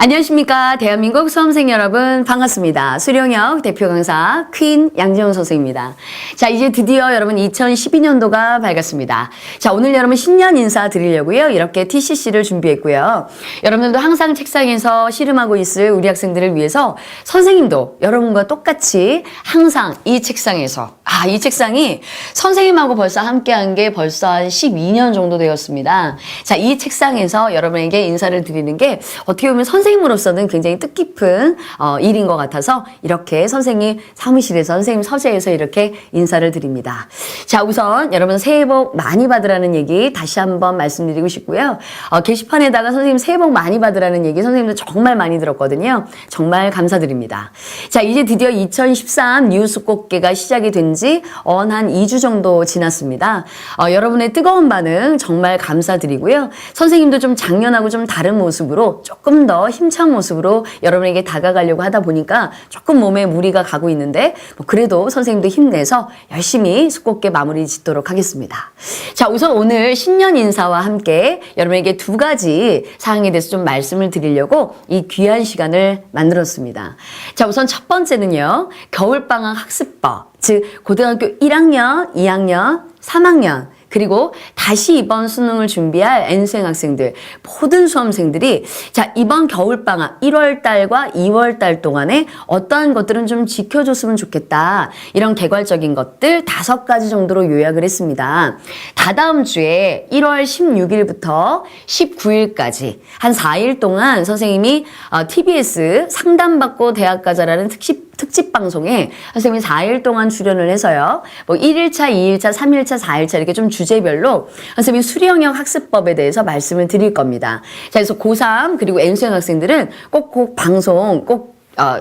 안녕하십니까. 대한민국 수험생 여러분 반갑습니다. 수령역 대표 강사 퀸 양지영 선생입니다. 자, 이제 드디어 여러분 2012년도가 밝았습니다. 자, 오늘 여러분 신년 인사 드리려고요. 이렇게 TCC를 준비했고요. 여러분들도 항상 책상에서 씨름하고 있을 우리 학생들을 위해서 선생님도 여러분과 똑같이 항상 이 책상에서 이 책상이 선생님하고 벌써 함께한 게 벌써 한 12년 정도 되었습니다. 자, 이 책상에서 여러분에게 인사를 드리는 게 어떻게 보면 선생님으로서는 굉장히 뜻깊은 일인 것 같아서 이렇게 선생님 사무실에서 선생님 서재에서 이렇게 인사를 드립니다. 자, 우선 여러분 새해 복 많이 받으라는 얘기 다시 한번 말씀드리고 싶고요. 게시판에다가 선생님 새해 복 많이 받으라는 얘기 선생님도 정말 많이 들었거든요. 정말 감사드립니다. 자, 이제 드디어 2013 뉴스 꽃게가 시작이 된 지 한 2주 정도 지났습니다. 여러분의 뜨거운 반응 정말 감사드리고요. 선생님도 좀 작년하고 좀 다른 모습으로 조금 더 힘찬 모습으로 여러분에게 다가가려고 하다 보니까 조금 몸에 무리가 가고 있는데 그래도 선생님도 힘내서 열심히 수꽃게 마무리 짓도록 하겠습니다. 자, 우선 오늘 신년 인사와 함께 여러분에게 두 가지 사항에 대해서 좀 말씀을 드리려고 이 귀한 시간을 만들었습니다. 자, 우선 첫 번째는요. 겨울방학 학습법, 즉 고등학교 1학년, 2학년, 3학년 그리고 다시 이번 수능을 준비할 N수행 학생들, 모든 수험생들이 자, 이번 겨울방학 1월달과 2월달 동안에 어떠한 것들은 좀 지켜줬으면 좋겠다. 이런 개괄적인 것들 5가지 정도로 요약을 했습니다. 다다음 주에 1월 16일부터 19일까지 한 4일 동안 선생님이 TBS 상담받고 대학 가자라는 특집 방송에 선생님이 4일 동안 출연을 해서요. 1일차, 2일차, 3일차, 4일차 이렇게 좀 주제별로 선생님이 수령역 학습법에 대해서 말씀을 드릴 겁니다. 자, 그래서 고3 그리고 N수행 학생들은 꼭 방송 꼭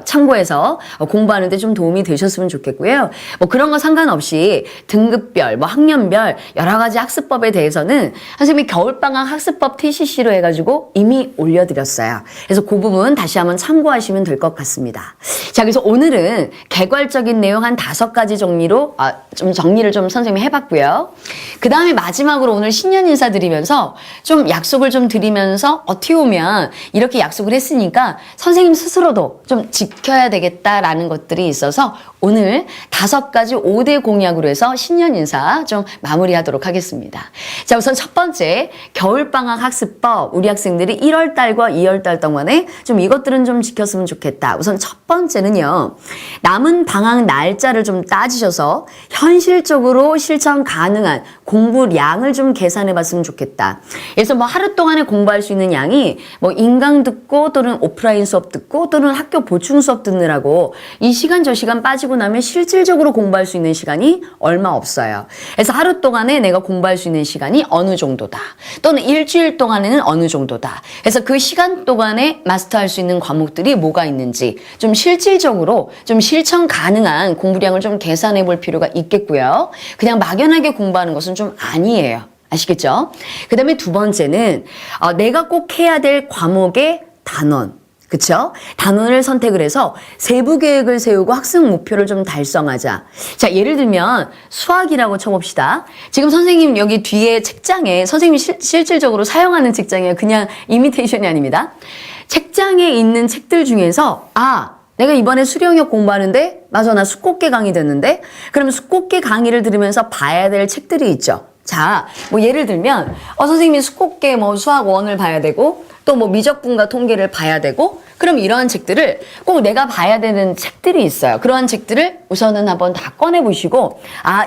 참고해서 공부하는 데 좀 도움이 되셨으면 좋겠고요. 그런 거 상관없이 등급별, 학년별 여러 가지 학습법에 대해서는 선생님이 겨울방학 학습법 TCC로 해가지고 이미 올려드렸어요. 그래서 그 부분 다시 한번 참고하시면 될 것 같습니다. 자, 그래서 오늘은 개괄적인 내용 한 5가지 정리로 좀 정리를 좀 선생님이 해봤고요. 그 다음에 마지막으로 오늘 신년 인사 드리면서 좀 약속을 좀 드리면서 어떻게 보면 이렇게 약속을 했으니까 선생님 스스로도 좀 지켜야 되겠다라는 것들이 있어서 오늘 5가지 5대 공약으로 해서 신년 인사 좀 마무리하도록 하겠습니다. 자, 우선 첫 번째 겨울방학 학습법, 우리 학생들이 1월달과 2월달 동안에 좀 이것들은 좀 지켰으면 좋겠다. 우선 첫 번째는요, 남은 방학 날짜를 좀 따지셔서 현실적으로 실천 가능한 공부량을 좀 계산해 봤으면 좋겠다. 그래서 하루 동안에 공부할 수 있는 양이 인강 듣고 또는 오프라인 수업 듣고 또는 학교 보충 수업 듣느라고 이 시간 저 시간 빠지고 나면 실질적으로 공부할 수 있는 시간이 얼마 없어요. 그래서 하루 동안에 내가 공부할 수 있는 시간이 어느 정도다. 또는 일주일 동안에는 어느 정도다. 그래서 그 시간 동안에 마스터할 수 있는 과목들이 뭐가 있는지 좀 실질적으로 좀 실천 가능한 공부량을 좀 계산해 볼 필요가 있겠고요. 그냥 막연하게 공부하는 것은 좀 아니에요. 아시겠죠? 그 다음에 두 번째는 내가 꼭 해야 될 과목의 단원. 그쵸? 단원을 선택을 해서 세부 계획을 세우고 학습 목표를 좀 달성하자. 자, 예를 들면 수학이라고 쳐봅시다. 지금 선생님 여기 뒤에 책장에 선생님이 실질적으로 사용하는 책장이에요. 그냥 이미테이션이 아닙니다. 책장에 있는 책들 중에서 내가 이번에 수령역 공부하는데 맞아, 나 수꽃게 강의 듣는데 그러면 수꽃게 강의를 들으면서 봐야 될 책들이 있죠. 자, 예를 들면 선생님이 수꽃게 수학 1을 봐야 되고 또 미적분과 통계를 봐야 되고 그럼 이러한 책들을 꼭 내가 봐야 되는 책들이 있어요. 그러한 책들을 우선은 한번 다 꺼내보시고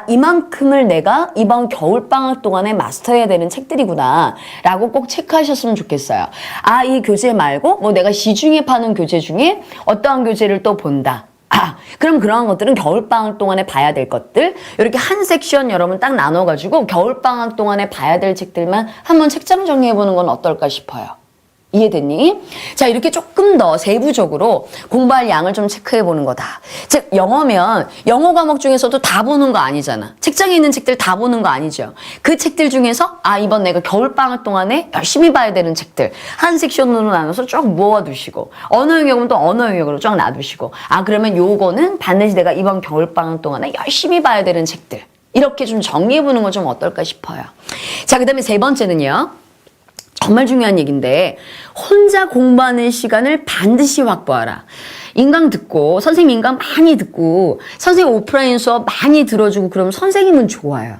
이만큼을 내가 이번 겨울방학 동안에 마스터해야 되는 책들이구나 라고 꼭 체크하셨으면 좋겠어요. 이 교재 말고 내가 시중에 파는 교재 중에 어떠한 교재를 또 본다. 그럼 그러한 것들은 겨울방학 동안에 봐야 될 것들 이렇게 한 섹션 여러분 딱 나눠가지고 겨울방학 동안에 봐야 될 책들만 한번 책장 정리해보는 건 어떨까 싶어요. 이해됐니? 자, 이렇게 조금 더 세부적으로 공부할 양을 좀 체크해보는 거다. 즉, 영어면 영어 과목 중에서도 다 보는 거 아니잖아. 책장에 있는 책들 다 보는 거 아니죠. 그 책들 중에서 이번 내가 겨울방학 동안에 열심히 봐야 되는 책들 한 섹션으로 나눠서 쭉 모아두시고 언어 영역은 또 언어 영역으로 쭉 놔두시고 그러면 요거는 반드시 내가 이번 겨울방학 동안에 열심히 봐야 되는 책들 이렇게 좀 정리해보는 건 좀 어떨까 싶어요. 자, 그 다음에 세 번째는요. 정말 중요한 얘기인데 혼자 공부하는 시간을 반드시 확보하라. 인강 듣고 선생님 인강 많이 듣고 선생님 오프라인 수업 많이 들어주고 그러면 선생님은 좋아요.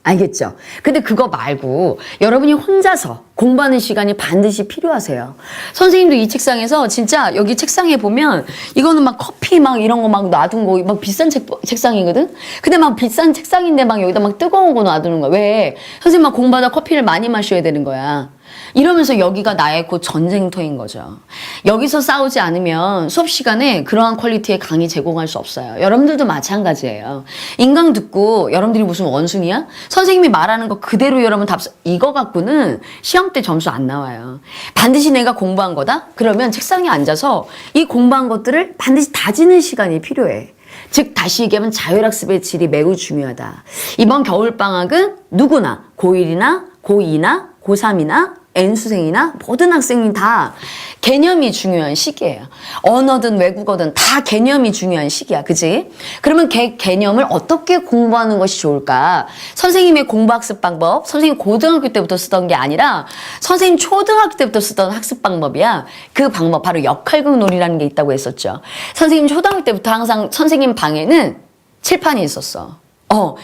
알겠죠? 근데 그거 말고 여러분이 혼자서 공부하는 시간이 반드시 필요하세요. 선생님도 이 책상에서 진짜 여기 책상에 보면 이거는 막 커피 막 이런 거 막 놔둔 거 막 비싼 책상이거든? 근데 막 비싼 책상인데 막 여기다 막 뜨거운 거 놔두는 거야. 왜? 선생님 막 공부하다 커피를 많이 마셔야 되는 거야. 이러면서 여기가 나의 곧 전쟁터인 거죠. 여기서 싸우지 않으면 수업 시간에 그러한 퀄리티의 강의 제공할 수 없어요. 여러분들도 마찬가지예요. 인강 듣고 여러분들이 무슨 원숭이야? 선생님이 말하는 거 그대로 여러분 이거 갖고는 시험 때 점수 안 나와요. 반드시 내가 공부한 거다? 그러면 책상에 앉아서 이 공부한 것들을 반드시 다지는 시간이 필요해. 즉 다시 얘기하면 자율학습의 질이 매우 중요하다. 이번 겨울방학은 누구나 고1이나 고2나 고3이나 N수생이나 모든 학생이 다 개념이 중요한 시기예요. 언어든 외국어든 다 개념이 중요한 시기야. 그지? 그러면 개념을 어떻게 공부하는 것이 좋을까? 선생님의 공부학습 방법, 선생님 고등학교 때부터 쓰던 게 아니라 선생님 초등학교 때부터 쓰던 학습 방법이야. 그 방법 바로 역할극 놀이라는 게 있다고 했었죠. 선생님 초등학교 때부터 항상 선생님 방에는 칠판이 있었어.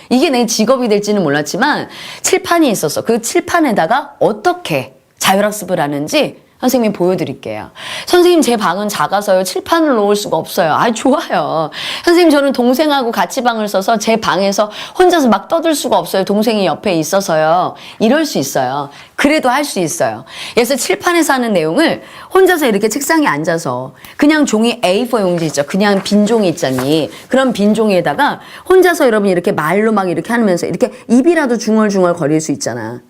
이게 내 직업이 될지는 몰랐지만 칠판이 있었어. 그 칠판에다가 어떻게 자율학습을 하는지 선생님이 보여드릴게요. 선생님 제 방은 작아서요. 칠판을 놓을 수가 없어요. 좋아요. 선생님 저는 동생하고 같이 방을 써서 제 방에서 혼자서 막 떠들 수가 없어요. 동생이 옆에 있어서요. 이럴 수 있어요. 그래도 할 수 있어요. 그래서 칠판에서 하는 내용을 혼자서 이렇게 책상에 앉아서 그냥 종이 A4 용지 있죠. 그냥 빈 종이 있잖니. 그런 빈 종이에다가 혼자서 여러분 이렇게 말로 막 이렇게 하면서 이렇게 입이라도 중얼중얼 거릴 수 있잖아.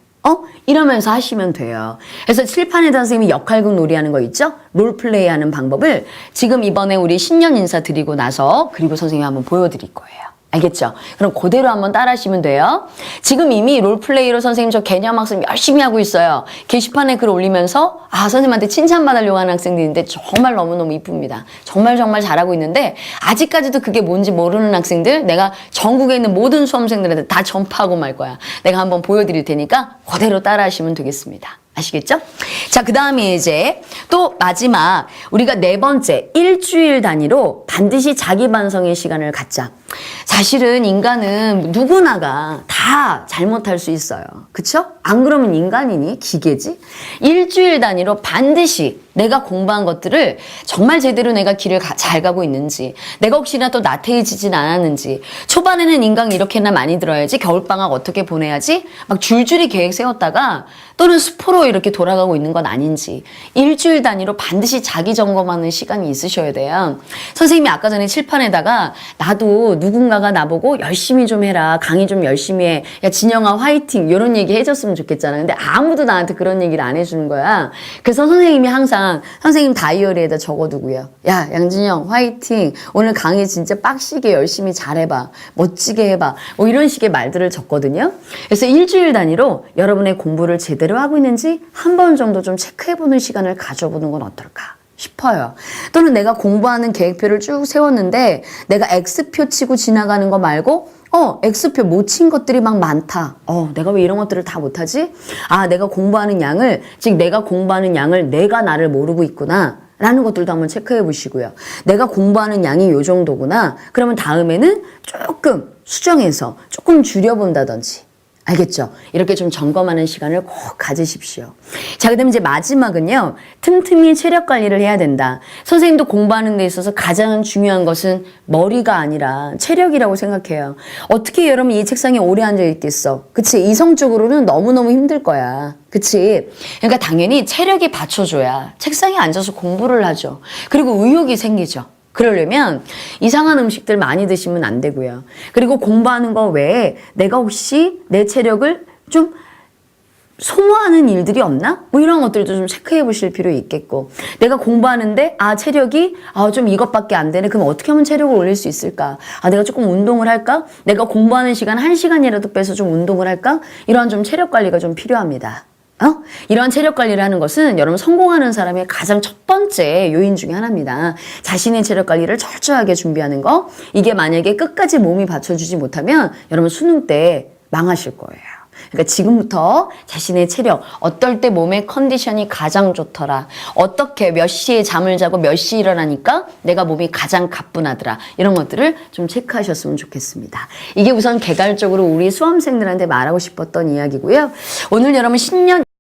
이러면서 하시면 돼요. 그래서 칠판에다 선생님이 역할극 놀이하는 거 있죠? 롤플레이 하는 방법을 지금 이번에 우리 신년 인사 드리고 나서 그리고 선생님이 한번 보여드릴 거예요. 알겠죠? 그럼 그대로 한번 따라 하시면 돼요. 지금 이미 롤플레이로 선생님 저 개념학습 열심히 하고 있어요. 게시판에 글 올리면서 선생님한테 칭찬받으려고 하는 학생들인데 정말 너무너무 이쁩니다. 정말 잘하고 있는데 아직까지도 그게 뭔지 모르는 학생들 내가 전국에 있는 모든 수험생들한테 다 전파하고 말 거야. 내가 한번 보여드릴 테니까 그대로 따라 하시면 되겠습니다. 아시겠죠? 자, 그 다음에 이제 또 마지막 우리가 4번째 일주일 단위로 반드시 자기 반성의 시간을 갖자. 사실은 인간은 누구나가 다 잘못할 수 있어요. 그쵸? 안 그러면 인간이니? 기계지? 일주일 단위로 반드시 내가 공부한 것들을 정말 제대로 내가 길을 잘 가고 있는지, 내가 혹시나 또 나태해지진 않았는지, 초반에는 인강 이렇게나 많이 들어야지, 겨울방학 어떻게 보내야지, 막 줄줄이 계획 세웠다가 또는 수포로 이렇게 돌아가고 있는 건 아닌지, 일주일 단위로 반드시 자기 점검하는 시간이 있으셔야 돼요. 선생님이 아까 전에 칠판에다가 나도 누군가가 나보고 열심히 좀 해라, 강의 좀 열심히 해, 야 진영아 화이팅 이런 얘기 해줬으면 좋겠잖아. 근데 아무도 나한테 그런 얘기를 안 해주는 거야. 그래서 선생님이 항상 선생님 다이어리에다 적어두고요. 야 양진영 화이팅, 오늘 강의 진짜 빡시게 열심히 잘해봐, 멋지게 해봐, 뭐 이런 식의 말들을 적거든요. 그래서 일주일 단위로 여러분의 공부를 제대로 하고 있는지 한 번 정도 좀 체크해보는 시간을 가져보는 건 어떨까 싶어요. 또는 내가 공부하는 계획표를 쭉 세웠는데 내가 X표 치고 지나가는 거 말고 X표 못 친 것들이 막 많다. 내가 왜 이런 것들을 다 못하지? 내가 공부하는 양을, 즉 내가 공부하는 양을 내가 나를 모르고 있구나 라는 것들도 한번 체크해 보시고요. 내가 공부하는 양이 요 정도구나. 그러면 다음에는 조금 수정해서 조금 줄여본다든지. 알겠죠? 이렇게 좀 점검하는 시간을 꼭 가지십시오. 자, 그 다음에 이제 마지막은요. 틈틈이 체력 관리를 해야 된다. 선생님도 공부하는 데 있어서 가장 중요한 것은 머리가 아니라 체력이라고 생각해요. 어떻게 여러분 이 책상에 오래 앉아 있겠어? 그치? 이성적으로는 너무너무 힘들 거야. 그치? 그러니까 당연히 체력이 받쳐줘야 책상에 앉아서 공부를 하죠. 그리고 의욕이 생기죠. 그러려면 이상한 음식들 많이 드시면 안 되고요. 그리고 공부하는 거 외에 내가 혹시 내 체력을 좀 소모하는 일들이 없나? 뭐 이런 것들도 좀 체크해 보실 필요 있겠고, 내가 공부하는데 체력이 좀 이것밖에 안 되네. 그럼 어떻게 하면 체력을 올릴 수 있을까? 내가 조금 운동을 할까? 내가 공부하는 시간 1시간이라도 빼서 좀 운동을 할까? 이러한 좀 체력 관리가 좀 필요합니다. 이러한 체력 관리를 하는 것은 여러분 성공하는 사람의 가장 첫 번째 요인 중에 하나입니다. 자신의 체력 관리를 철저하게 준비하는 거. 이게 만약에 끝까지 몸이 받쳐주지 못하면 여러분 수능 때 망하실 거예요. 그러니까 지금부터 자신의 체력, 어떨 때 몸의 컨디션이 가장 좋더라. 어떻게 몇 시에 잠을 자고 몇 시에 일어나니까 내가 몸이 가장 가뿐하더라. 이런 것들을 좀 체크하셨으면 좋겠습니다. 이게 우선 개괄적으로 우리 수험생들한테 말하고 싶었던 이야기고요. 오늘 여러분 신년